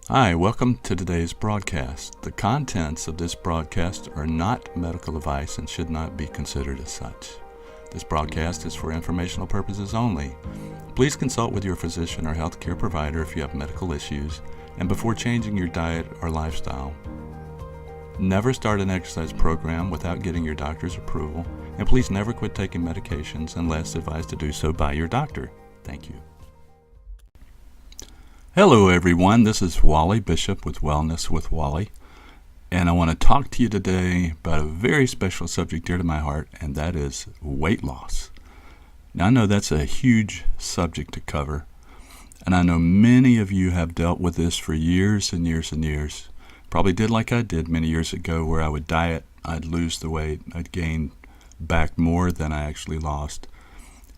Hi, welcome to today's broadcast. The contents of this broadcast are not medical advice and should not be considered as such. This broadcast is for informational purposes only. Please consult with your physician or healthcare provider if you have medical issues and before changing your diet or lifestyle. Never start an exercise program without getting your doctor's approval, and please never quit taking medications unless advised to do so by your doctor. Thank you. Hello everyone, this is Wally Bishop with Wellness with Wally, and I want to talk to you today about a very special subject dear to my heart, and that is weight loss. Now I know that's a huge subject to cover, and I know many of you have dealt with this for years and years and years. Probably did like I did many years ago, where I would diet, I'd lose the weight, I'd gain back more than I actually lost,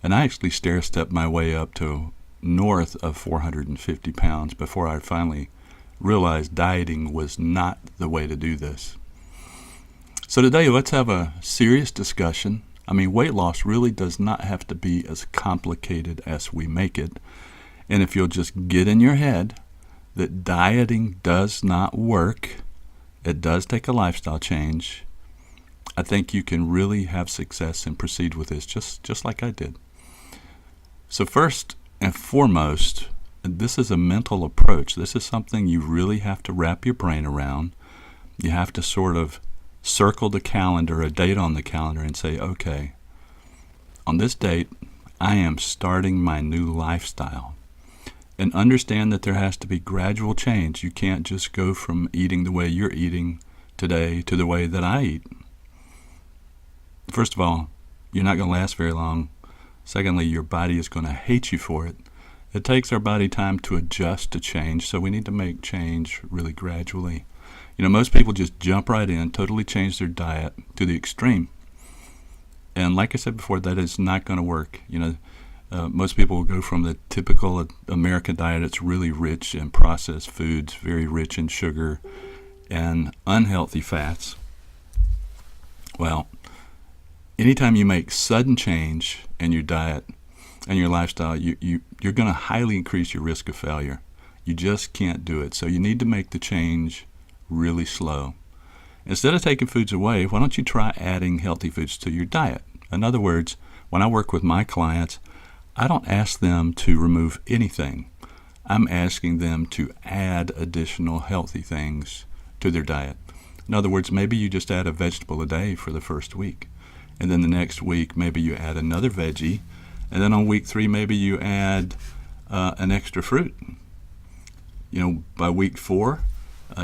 and I actually stair-stepped my way up to north of 450 pounds before I finally realized dieting was not the way to do this. So today, let's have a serious discussion. I mean, weight loss really does not have to be as complicated as we make it. And if you'll just get in your head that dieting does not work, it does take a lifestyle change, I think you can really have success and proceed with this just like I did. So first and foremost, this is a mental approach. This is something you really have to wrap your brain around. You have to sort of circle the calendar, a date on the calendar, and say, okay, on this date, I am starting my new lifestyle. And understand that there has to be gradual change. You can't just go from eating the way you're eating today to the way that I eat. First of all, you're not going to last very long. Secondly, your body is going to hate you for it. It takes our body time to adjust to change, so we need to make change really gradually. You know, most people just jump right in, totally change their diet to the extreme. And like I said before, that is not going to work. You know, most people will go from the typical American diet. It's really rich in processed foods, very rich in sugar and unhealthy fats. Well, anytime you make sudden change in your diet and your lifestyle, you're going to highly increase your risk of failure. You just can't do it. So you need to make the change really slow. Instead of taking foods away, why don't you try adding healthy foods to your diet? In other words, when I work with my clients, I don't ask them to remove anything. I'm asking them to add additional healthy things to their diet. In other words, maybe you just add a vegetable a day for the first week. And then the next week, maybe you add another veggie. And then on week 3, maybe you add an extra fruit. You know, by week 4,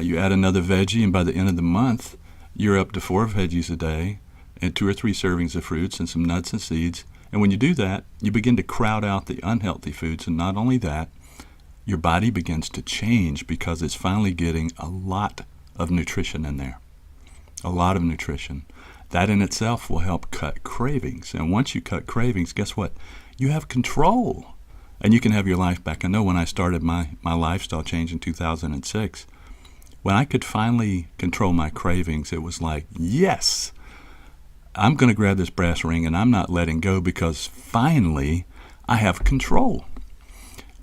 you add another veggie. And by the end of the month, you're up to 4 veggies a day and 2 or 3 servings of fruits and some nuts and seeds. And when you do that, you begin to crowd out the unhealthy foods. And not only that, your body begins to change because it's finally getting a lot of nutrition in there. A lot of nutrition. That in itself will help cut cravings. And once you cut cravings, guess what? You have control. And you can have your life back. I know when I started my lifestyle change in 2006, when I could finally control my cravings, it was like, yes, I'm going to grab this brass ring and I'm not letting go because finally I have control.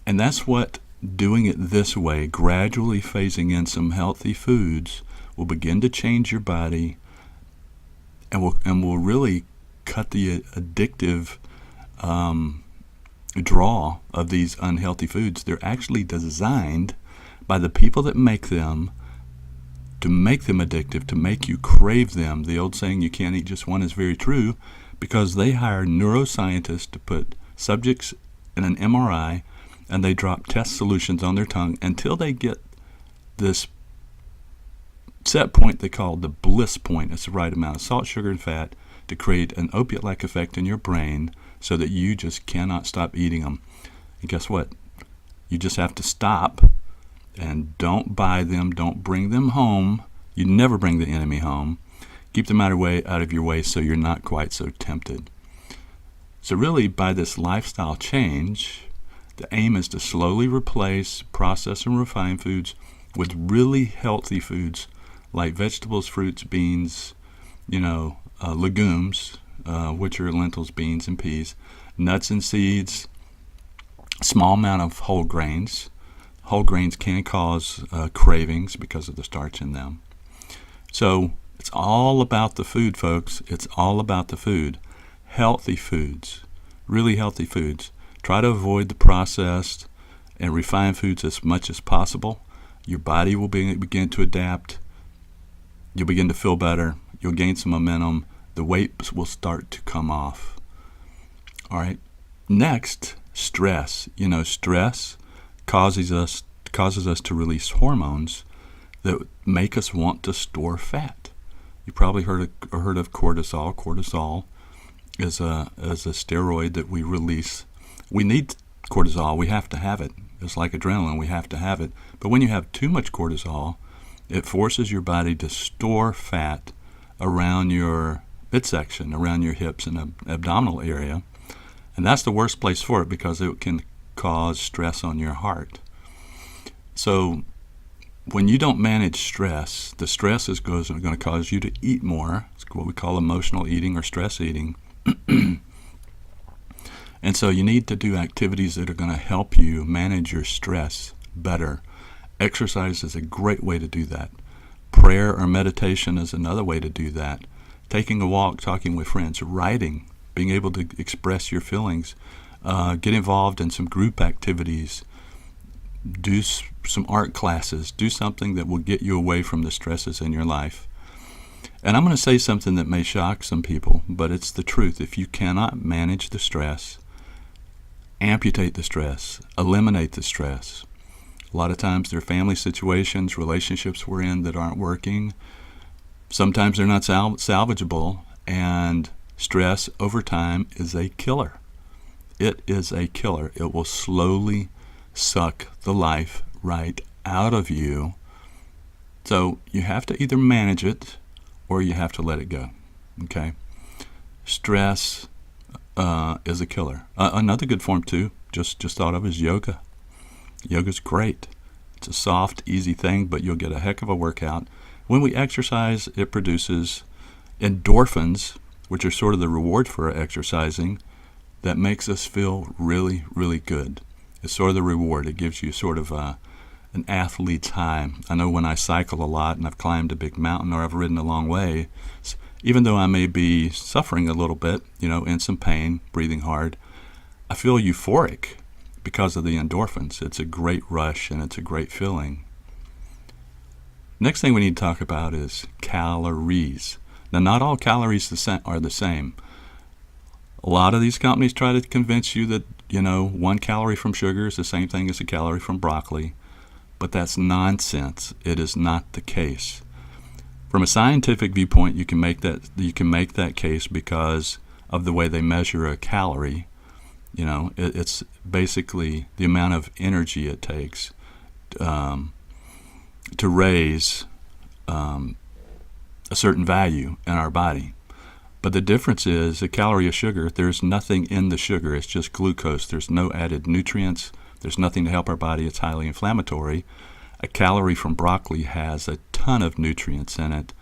And that's what doing it this way, gradually phasing in some healthy foods, will begin to change your body. And we'll really cut the addictive draw of these unhealthy foods. They're actually designed by the people that make them to make them addictive, to make you crave them. The old saying, you can't eat just one, is very true, because they hire neuroscientists to put subjects in an MRI and they drop test solutions on their tongue until they get this set point they call the bliss point. It's the right amount of salt, sugar, and fat to create an opiate-like effect in your brain so that you just cannot stop eating them. And guess what? You just have to stop and don't buy them. Don't bring them home. You never bring the enemy home. Keep them out of your way so you're not quite so tempted. So really, by this lifestyle change, the aim is to slowly replace processed and refined foods with really healthy foods like vegetables, fruits, beans, legumes, which are lentils, beans, and peas, nuts and seeds, small amount of whole grains, Whole grains can cause cravings because of the starch in them. So it's all about the food, folks. It's all about the food. Healthy foods, really healthy foods. Try to avoid the processed and refined foods as much as possible. Your body will begin to adapt. You'll begin to feel better. You'll gain some momentum. The weight will start to come off. All right. Next, stress. Stress causes us to release hormones that make us want to store fat. You probably heard of cortisol. Cortisol is a steroid that we release. We need cortisol. We have to have it. It's like adrenaline. We have to have it. But when you have too much cortisol, it forces your body to store fat around your midsection, around your hips and abdominal area. And that's the worst place for it because it can cause stress on your heart. So when you don't manage stress, the stress is going to cause you to eat more. It's what we call emotional eating or stress eating. And so you need to do activities that are going to help you manage your stress better. Exercise is a great way to do that. Prayer or meditation is another way to do that. Taking a walk, talking with friends, writing, being able to express your feelings, get involved in some group activities, do some art classes, do something that will get you away from the stresses in your life. And I'm going to say something that may shock some people, but it's the truth. If you cannot manage the stress, amputate the stress, eliminate the stress. A lot of times there are family situations, relationships we're in that aren't working. Sometimes they're not salvageable, and stress over time is a killer. It is a killer. It will slowly suck the life right out of you. So you have to either manage it or you have to let it go. Okay? Stress is a killer. Another good form too, just thought of, is yoga. Yoga's great. It's a soft, easy thing, but you'll get a heck of a workout. When we exercise, it produces endorphins, which are sort of the reward for exercising, that makes us feel really, really good. It's sort of the reward. It gives you sort of an athlete's high. I know when I cycle a lot and I've climbed a big mountain or I've ridden a long way, even though I may be suffering a little bit, in some pain, breathing hard, I feel euphoric because of the endorphins. It's a great rush and it's a great feeling. Next thing we need to talk about is calories. Now, not all calories are the same. A lot of these companies try to convince you that, 1 calorie from sugar is the same thing as a calorie from broccoli, but that's nonsense. It is not the case. From a scientific viewpoint, you can make that case because of the way they measure a calorie. It's basically the amount of energy it takes to raise a certain value in our body. But the difference is a calorie of sugar, there's nothing in the sugar. It's just glucose. There's no added nutrients. There's nothing to help our body. It's highly inflammatory. A calorie from broccoli has a ton of nutrients in it,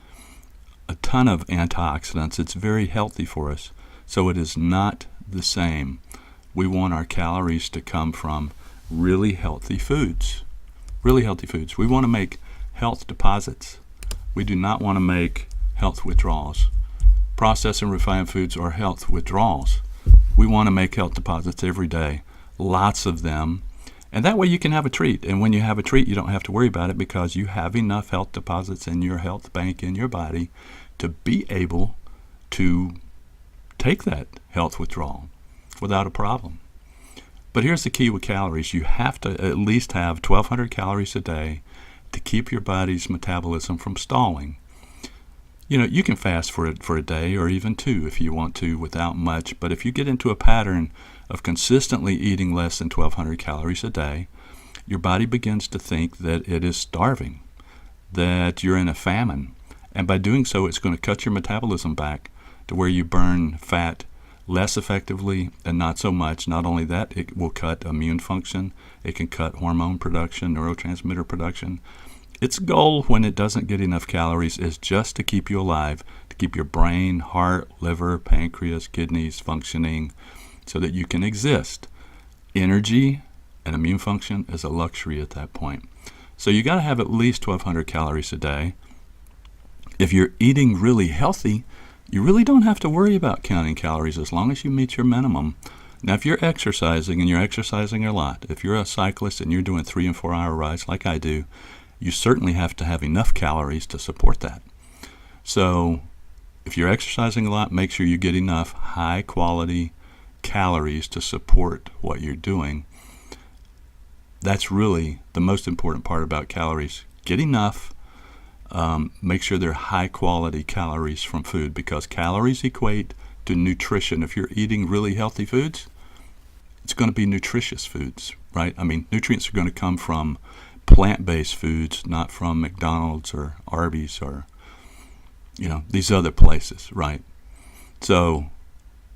a ton of antioxidants. It's very healthy for us. So it is not the same. We want our calories to come from really healthy foods. Really healthy foods. We want to make health deposits. We do not want to make health withdrawals. Processed and refined foods are health withdrawals. We want to make health deposits every day, lots of them. And that way you can have a treat. And when you have a treat, you don't have to worry about it because you have enough health deposits in your health bank in your body to be able to take that health withdrawal without a problem. But here's the key with calories. You have to at least have 1,200 calories a day to keep your body's metabolism from stalling. You can fast for a day or even 2 if you want to without much. But if you get into a pattern of consistently eating less than 1,200 calories a day, your body begins to think that it is starving, that you're in a famine. And by doing so, it's going to cut your metabolism back to where you burn fat less effectively and not so much. Not only that, it will cut immune function. It can cut hormone production, neurotransmitter production. Its goal when it doesn't get enough calories is just to keep you alive, to keep your brain, heart, liver, pancreas, kidneys functioning so that you can exist. Energy and immune function is a luxury at that point. So you got to have at least 1,200 calories a day. If you're eating really healthy, you really don't have to worry about counting calories as long as you meet your minimum. Now, if you're exercising, and you're exercising a lot, if you're a cyclist and you're doing 3 and 4 hour rides like I do, you certainly have to have enough calories to support that. So if you're exercising a lot, make sure you get enough high quality calories to support what you're doing. That's really the most important part about calories. Get enough. Make sure they're high quality calories from food, because calories equate to nutrition. If you're eating really healthy foods, it's going to be nutritious foods, right? I mean, nutrients are going to come from plant-based foods, not from McDonald's or Arby's or, these other places, right? So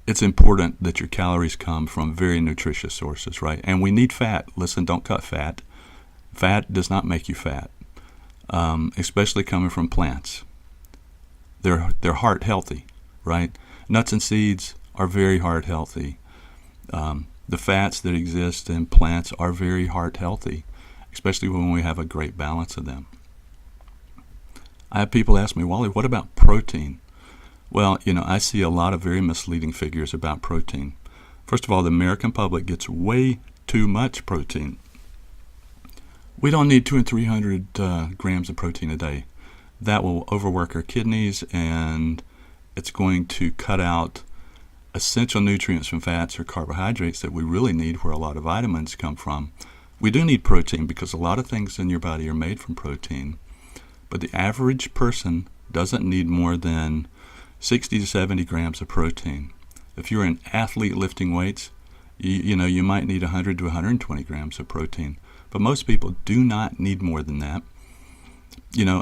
it's important that your calories come from very nutritious sources, right? And we need fat. Listen, don't cut fat. Fat does not make you fat, especially coming from plants. They're heart healthy, right? Nuts and seeds are very heart healthy. The fats that exist in plants are very heart healthy, especially when we have a great balance of them. I have people ask me, Wally, what about protein? Well, I see a lot of very misleading figures about protein. First of all, the American public gets way too much protein. We don't need 200 and 300 grams of protein a day. That will overwork our kidneys, and it's going to cut out essential nutrients from fats or carbohydrates that we really need, where a lot of vitamins come from. We do need protein because a lot of things in your body are made from protein, but the average person doesn't need more than 60 to 70 grams of protein. If you're an athlete lifting weights, you might need 100 to 120 grams of protein, but most people do not need more than that.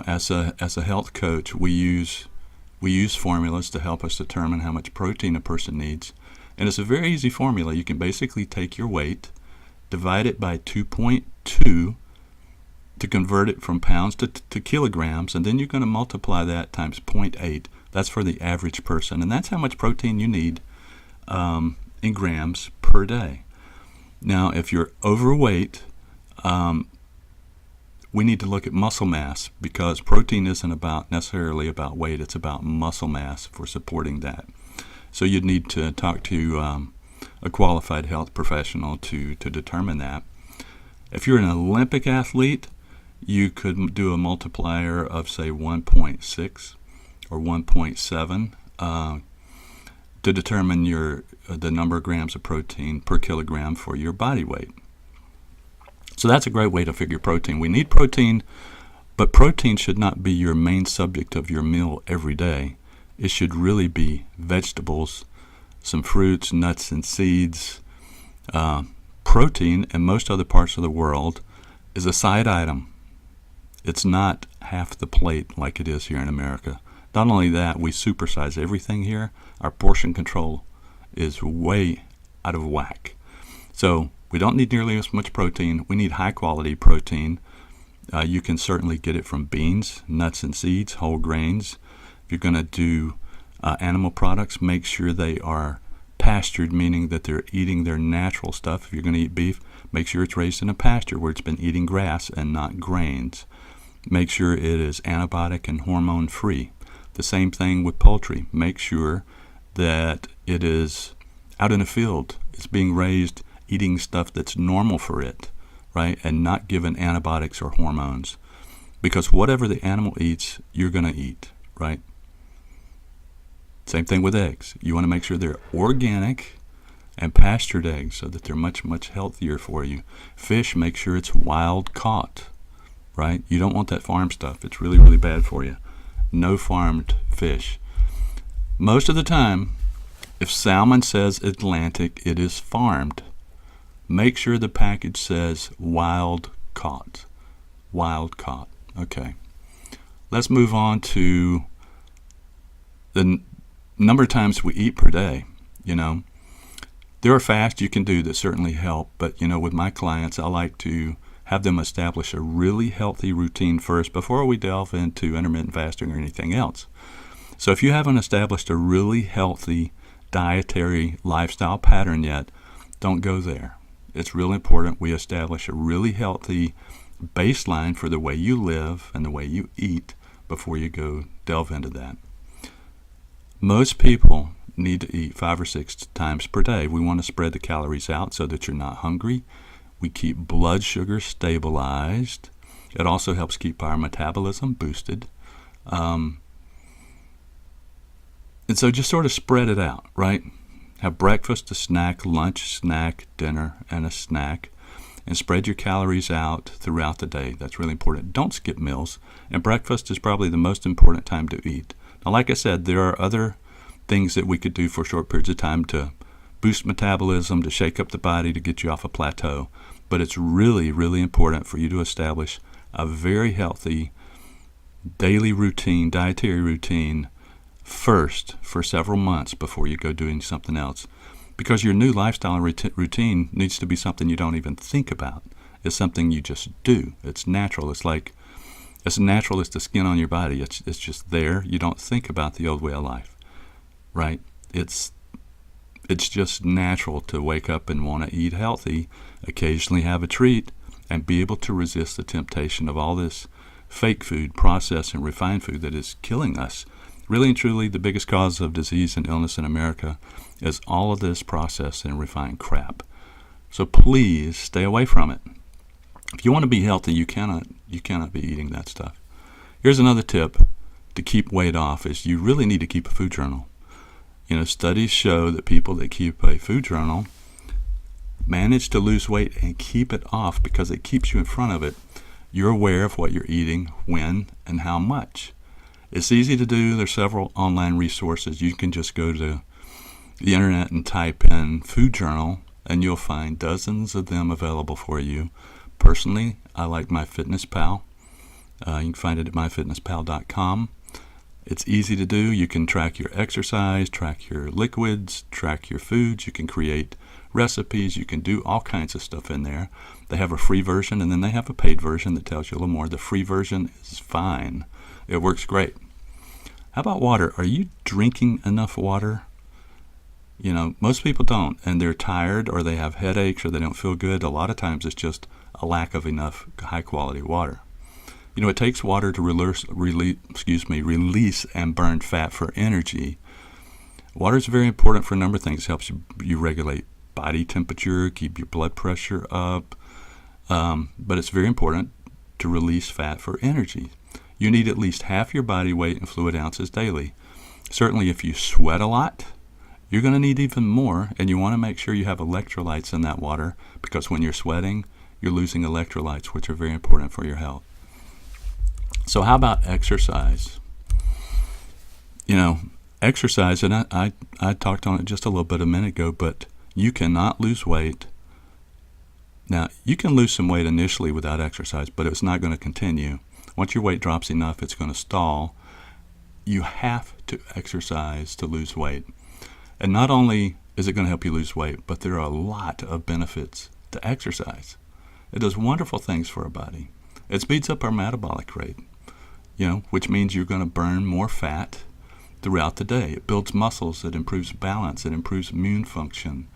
As a health coach, we use formulas to help us determine how much protein a person needs. And it's a very easy formula. You can basically take your weight, divide it by 2.2 to convert it from pounds to kilograms, and then you're going to multiply that times 0.8. That's for the average person. And that's how much protein you need in grams per day. Now, if you're overweight, we need to look at muscle mass, because protein isn't necessarily about weight. It's about muscle mass for supporting that. So you'd need to talk to a qualified health professional to determine that. If you're an Olympic athlete, you could do a multiplier of, say, 1.6 or 1.7 to determine the number of grams of protein per kilogram for your body weight. So that's a great way to figure protein. We need protein, but protein should not be your main subject of your meal every day. It should really be vegetables, some fruits, nuts, and seeds. Protein in most other parts of the world is a side item. It's not half the plate like it is here in America. Not only that, we supersize everything here. Our portion control is way out of whack. So we don't need nearly as much protein. We need high quality protein. You can certainly get it from beans, nuts and seeds, whole grains. If you're going to do animal products, make sure they are pastured, meaning that they're eating their natural stuff. If you're going to eat beef, make sure it's raised in a pasture where it's been eating grass and not grains. Make sure it is antibiotic and hormone free. The same thing with poultry. Make sure that it is out in a field. It's being raised eating stuff that's normal for it, right? And not given antibiotics or hormones. Because whatever the animal eats, you're going to eat, right? Same thing with eggs. You want to make sure they're organic and pastured eggs so that they're much, much healthier for you. Fish, make sure it's wild caught, right? You don't want that farm stuff. It's really, really bad for you. No farmed fish. Most of the time, if salmon says Atlantic, it is farmed. Make sure the package says wild caught. Wild caught. Okay. Let's move on to the number of times we eat per day. There are fasts you can do that certainly help, but with my clients, I like to have them establish a really healthy routine first before we delve into intermittent fasting or anything else. So if you haven't established a really healthy dietary lifestyle pattern yet, don't go there. it's really important we establish a really healthy baseline for the way you live and the way you eat before you go delve into that. Most people need to eat 5 or 6 times per day. We want to spread the calories out so that you're not hungry. We keep blood sugar stabilized. It also helps keep our metabolism boosted. And so just sort of spread it out, right? Have breakfast, a snack, lunch, snack, dinner, and a snack. And spread your calories out throughout the day. That's really important. Don't skip meals. And breakfast is probably the most important time to eat. Now, like I said, there are other things that we could do for short periods of time to boost metabolism, to shake up the body, to get you off a plateau. But it's really, really important for you to establish a very healthy daily routine, dietary routine, first for several months before you go doing something else. Because your new lifestyle and routine needs to be something you don't even think about. It's something you just do. It's natural. It's natural as the skin on your body. It's just there. You don't think about the old way of life, right? It's just natural to wake up and want to eat healthy, occasionally have a treat, and be able to resist the temptation of all this fake food, processed and refined food that is killing us. Really and truly, the biggest cause of disease and illness in America is all of this processed and refined crap. So please stay away from it. If you want to be healthy, you cannot be eating that stuff. Here's another tip to keep weight off: is you really need to keep a food journal. Studies show that people that keep a food journal manage to lose weight and keep it off because it keeps you in front of it. You're aware of what you're eating, when, and how much. It's easy to do. There's several online resources. You can just go to the internet and type in food journal, and you'll find dozens of them available for you. Personally, I like MyFitnessPal. You can find it at myfitnesspal.com. It's easy to do. You can track your exercise, track your liquids, track your foods. You can create recipes. You can do all kinds of stuff in there. They have a free version, and then they have a paid version that tells you a little more. The free version is fine. It works great. How about water? Are you drinking enough water? Most people don't, and they're tired, or they have headaches, or they don't feel good. A lot of times it's just a lack of enough high-quality water. It takes water to release and burn fat for energy. Water is very important for a number of things. It helps you regulate body temperature, keep your blood pressure up, but it's very important to release fat for energy. You need at least half your body weight in fluid ounces daily. Certainly if you sweat a lot, you're going to need even more, and you want to make sure you have electrolytes in that water, because when you're sweating, you're losing electrolytes, which are very important for your health. So how about exercise? Exercise, and I talked on it just a little bit a minute ago, but you cannot lose weight. Now, you can lose some weight initially without exercise, but it's not going to continue. Once your weight drops enough, it's going to stall. You have to exercise to lose weight. And not only is it going to help you lose weight, but there are a lot of benefits to exercise. It does wonderful things for our body. It speeds up our metabolic rate, which means you're going to burn more fat throughout the day. It builds muscles. It improves balance. It improves immune function.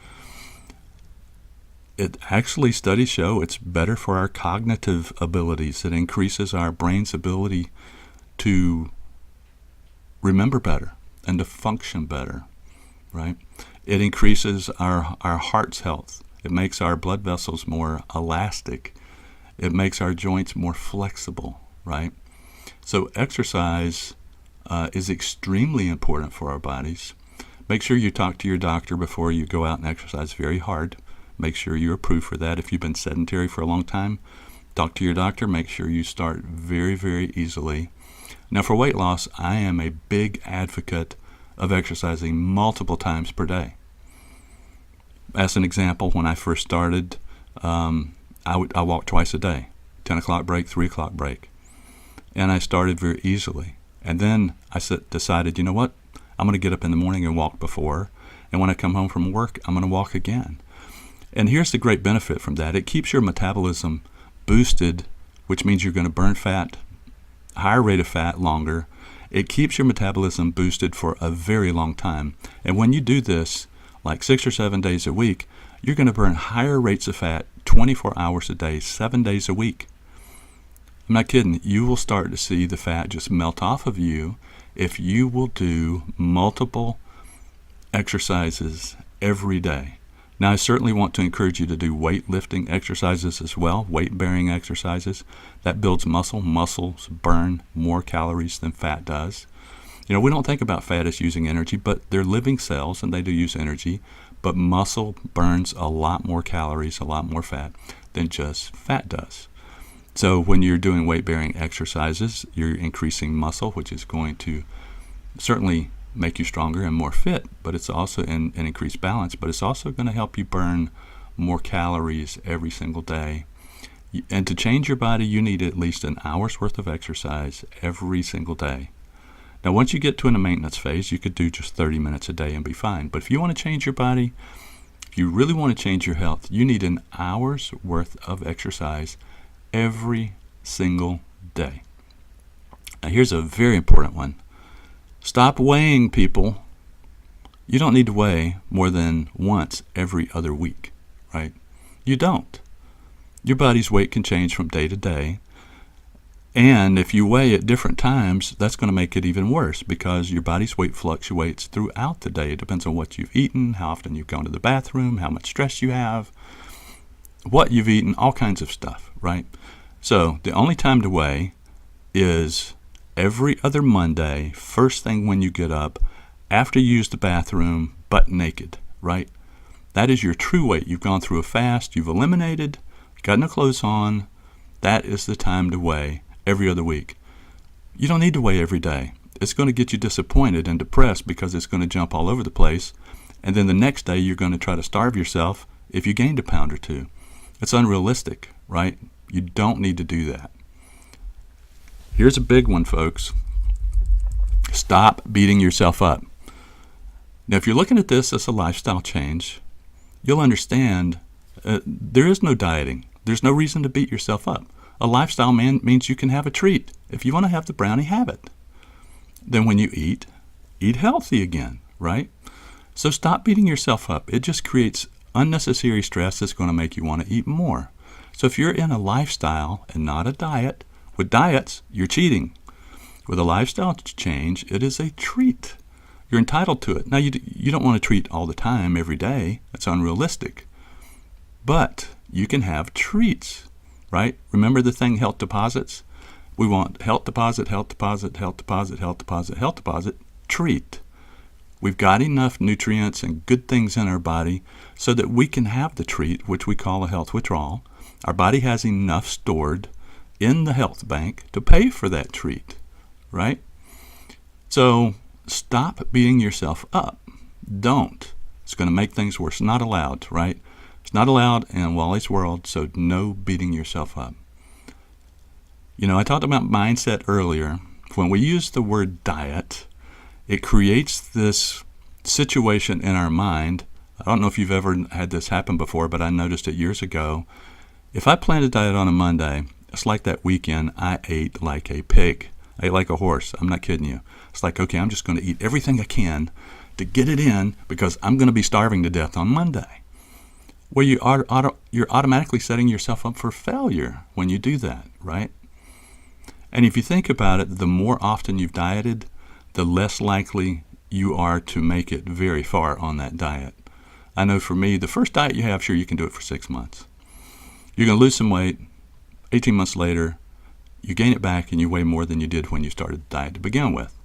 It actually, studies show it's better for our cognitive abilities. It increases our brain's ability to remember better and to function better, right? It increases our heart's health. It makes our blood vessels more elastic. It makes our joints more flexible, right? So exercise is extremely important for our bodies. Make sure you talk to your doctor before you go out and exercise very hard. Make sure you're approved for that. If you've been sedentary for a long time, talk to your doctor. Make sure you start very, very easily. Now, for weight loss, I am a big advocate of exercising multiple times per day. As an example, when I first started, I walked twice a day, 10 o'clock break, 3 o'clock break. And I started very easily. And then I decided, you know what? I'm going to get up in the morning and walk before. And when I come home from work, I'm going to walk again. And here's the great benefit from that. It keeps your metabolism boosted, which means you're going to burn fat, higher rate of fat longer. It keeps your metabolism boosted for a very long time. And when you do this, like 6 or 7 days a week, you're going to burn higher rates of fat 24 hours a day, 7 days a week. I'm not kidding. You will start to see the fat just melt off of you if you will do multiple exercises every day. Now, I certainly want to encourage you to do weightlifting exercises as well, weight-bearing exercises. That builds muscle. Muscles burn more calories than fat does. You know, we don't think about fat as using energy, but they're living cells and they do use energy. But muscle burns a lot more calories, a lot more fat than just fat does. So when you're doing weight-bearing exercises, you're increasing muscle, which is going to certainly make you stronger and more fit, but it's also an increased balance, but it's also going to help you burn more calories every single day. And to change your body, you need at least an hour's worth of exercise every single day. Now, once you get to in a maintenance phase, you could do just 30 minutes a day and be fine. But if you want to change your body, if you really want to change your health, you need an hour's worth of exercise every single day. Now, here's a very important one. Stop weighing, people. You don't need to weigh more than once every other week, right? You don't. Your body's weight can change from day to day. And if you weigh at different times, that's going to make it even worse because your body's weight fluctuates throughout the day. It depends on what you've eaten, how often you've gone to the bathroom, how much stress you have, what you've eaten, all kinds of stuff, right? So the only time to weigh is every other Monday, first thing when you get up, after you use the bathroom, butt naked, right? That is your true weight. You've gone through a fast, you've eliminated, got no clothes on. That is the time to weigh every other week. You don't need to weigh every day. It's going to get you disappointed and depressed because it's going to jump all over the place. And then the next day you're going to try to starve yourself if you gained a pound or two. It's unrealistic, right? You don't need to do that. Here's a big one, folks. Stop beating yourself up. Now, if you're looking at this as a lifestyle change, you'll understand there is no dieting. There's no reason to beat yourself up. A lifestyle means you can have a treat. If you want to have the brownie, have it. Then when you eat healthy again, right? So stop beating yourself up. It just creates unnecessary stress that's going to make you want to eat more. So if you're in a lifestyle and not a diet, with diets, you're cheating. With a lifestyle change, it is a treat. You're entitled to it. Now, you don't want to treat all the time, every day. That's unrealistic. But you can have treats, right? Remember the thing, health deposits? We want health deposit, health deposit, health deposit, health deposit, health deposit, treat. We've got enough nutrients and good things in our body so that we can have the treat, which we call a health withdrawal. Our body has enough stored in the health bank to pay for that treat, right? So stop beating yourself up. Don't. It's going to make things worse. Not allowed, right? It's not allowed in Wally's world, so no beating yourself up. You know, I talked about mindset earlier. When we use the word diet, it creates this situation in our mind. I don't know if you've ever had this happen before, but I noticed it years ago. If I planned a diet on a Monday, it's like that weekend I ate like a pig. I ate like a horse. I'm not kidding you. It's like, okay, I'm just going to eat everything I can to get it in because I'm going to be starving to death on Monday. Well, you're automatically setting yourself up for failure when you do that, right? And if you think about it, the more often you've dieted, the less likely you are to make it very far on that diet. I know for me, the first diet you have, sure, you can do it for 6 months. You're going to lose some weight. 18 months later, you gain it back and you weigh more than you did when you started the diet to begin with.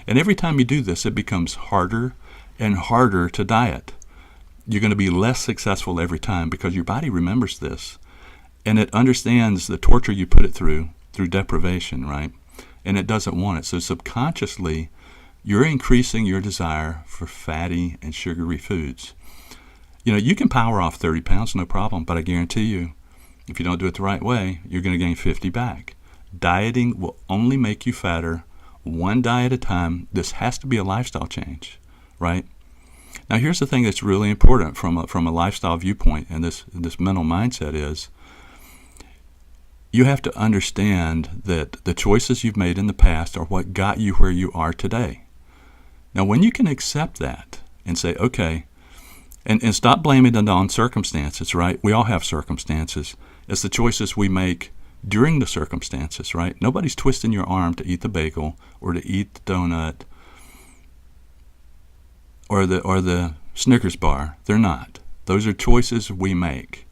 And every time you do this, it becomes harder and harder to diet. You're going to be less successful every time because your body remembers this and it understands the torture you put it through deprivation, right? And it doesn't want it. So subconsciously, you're increasing your desire for fatty and sugary foods. You know, you can power off 30 pounds, no problem, but I guarantee you, if you don't do it the right way, you're going to gain 50 back. Dieting will only make you fatter, one diet at a time. This has to be a lifestyle change, right? Now, here's the thing that's really important from a lifestyle viewpoint, and this mental mindset is, you have to understand that the choices you've made in the past are what got you where you are today. Now, when you can accept that and say, okay, And stop blaming it on circumstances, right? We all have circumstances. It's the choices we make during the circumstances, right? Nobody's twisting your arm to eat the bagel or to eat the donut or the Snickers bar. They're not. Those are choices we make.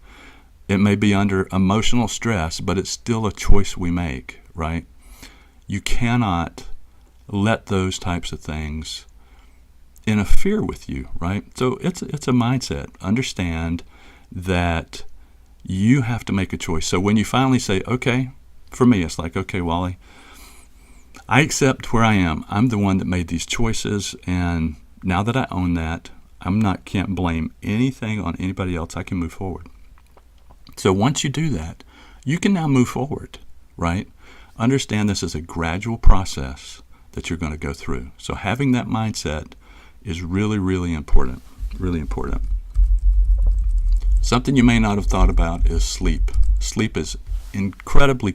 It may be under emotional stress, but it's still a choice we make, right? You cannot let those types of things interfere with you, right? So it's a mindset. Understand that you have to make a choice. So when you finally say, okay, for me, it's like, okay, Wally, I accept where I am. I'm the one that made these choices, and now that I own that, can't blame anything on anybody else. I can move forward. So once you do that, you can now move forward, right? Understand this is a gradual process that you're going to go through. So having that mindset is really, really important. Really important. Something you may not have thought about is sleep. Sleep is incredibly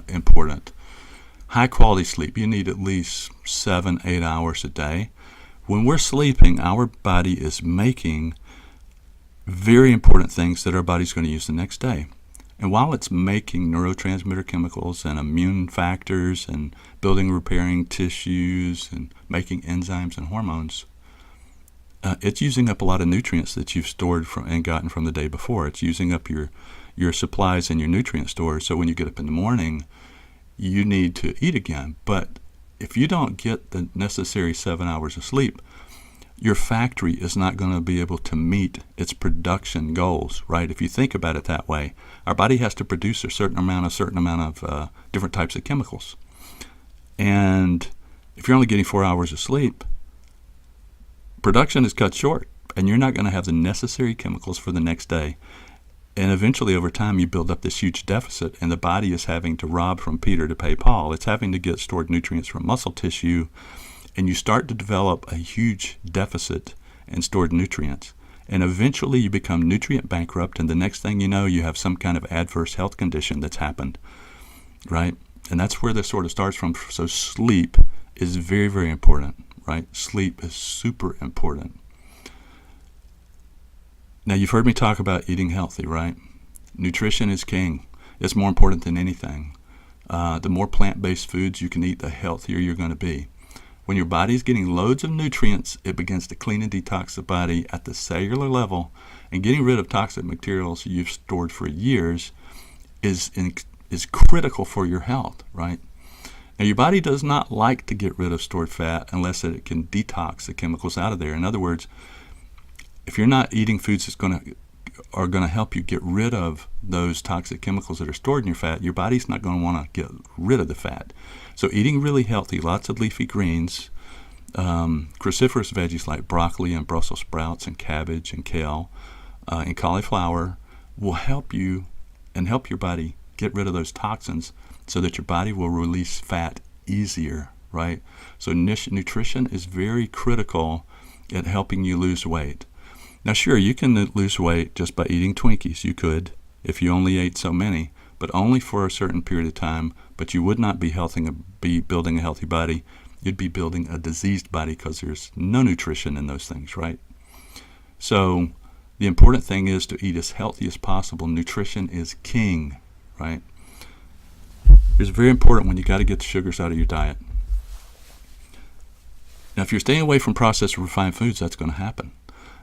important. High quality sleep. You need at least 7-8 hours a day. When we're sleeping, our body is making very important things that our body's going to use the next day. And while it's making neurotransmitter chemicals and immune factors and building and repairing tissues and making enzymes and hormones, it's using up a lot of nutrients that you've stored and gotten from the day before. It's using up your supplies and your nutrient stores. So when you get up in the morning, you need to eat again. But if you don't get the necessary 7 hours of sleep, your factory is not going to be able to meet its production goals, right? If you think about it that way, our body has to produce a certain amount of different types of chemicals. And if you're only getting 4 hours of sleep, production is cut short, and you're not going to have the necessary chemicals for the next day. And eventually, over time, you build up this huge deficit, and the body is having to rob from Peter to pay Paul. It's having to get stored nutrients from muscle tissue, and you start to develop a huge deficit in stored nutrients. And eventually, you become nutrient bankrupt, and the next thing you know, you have some kind of adverse health condition that's happened, right? And that's where this sort of starts from. So sleep is very, very important, right? Sleep is super important. Now, you've heard me talk about eating healthy, right? Nutrition is king. It's more important than anything. The more plant-based foods you can eat, the healthier you're going to be. When your body's getting loads of nutrients, it begins to clean and detox the body at the cellular level, and getting rid of toxic materials you've stored for years is critical for your health, right? Now, your body does not like to get rid of stored fat unless it can detox the chemicals out of there. In other words, if you're not eating foods that are going to help you get rid of those toxic chemicals that are stored in your fat, your body's not going to want to get rid of the fat. So eating really healthy, lots of leafy greens, cruciferous veggies like broccoli and Brussels sprouts and cabbage and kale and cauliflower will help you and help your body get rid of those toxins so that your body will release fat easier, right? So nutrition is very critical at helping you lose weight. Now, sure, you can lose weight just by eating Twinkies. You could, if you only ate so many, but only for a certain period of time. But you would not be building a healthy body. You'd be building a diseased body because there's no nutrition in those things, right? So the important thing is to eat as healthy as possible. Nutrition is king, right? It's very important when you got to get the sugars out of your diet. Now, if you're staying away from processed refined foods, that's going to happen.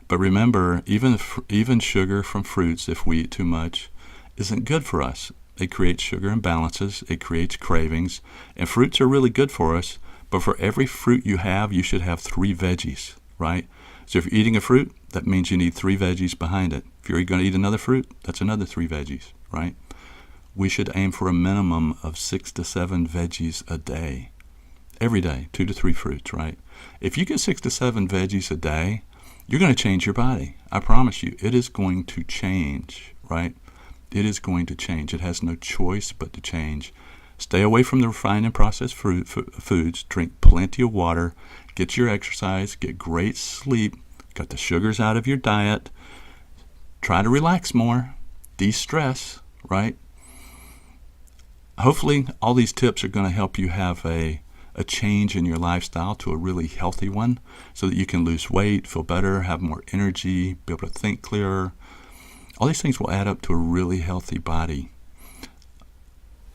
But remember, even sugar from fruits, if we eat too much, isn't good for us. It creates sugar imbalances. It creates cravings. And fruits are really good for us. But for every fruit you have, you should have 3 veggies, right? So if you're eating a fruit, that means you need 3 veggies behind it. If you're going to eat another fruit, that's another 3 veggies, right? We should aim for a minimum of 6 to 7 veggies a day. Every day, 2 to 3 fruits, right? If you get 6 to 7 veggies a day, you're going to change your body. I promise you, it is going to change, right? It is going to change. It has no choice but to change. Stay away from the refined and processed foods. Drink plenty of water. Get your exercise. Get great sleep. Cut the sugars out of your diet. Try to relax more. De-stress, right? Hopefully, all these tips are going to help you have a a change in your lifestyle to a really healthy one so that you can lose weight, feel better, have more energy, be able to think clearer. All these things will add up to a really healthy body.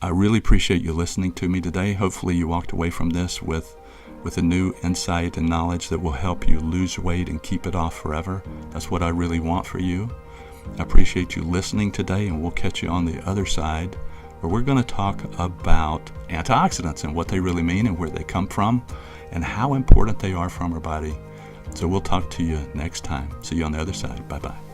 I really appreciate you listening to me today. Hopefully you walked away from this with a new insight and knowledge that will help you lose weight and keep it off forever. That's what I really want for you. I appreciate you listening today, and we'll catch you on the other side, where we're going to talk about antioxidants and what they really mean and where they come from and how important they are from our body. So we'll talk to you next time. See you on the other side. Bye-bye.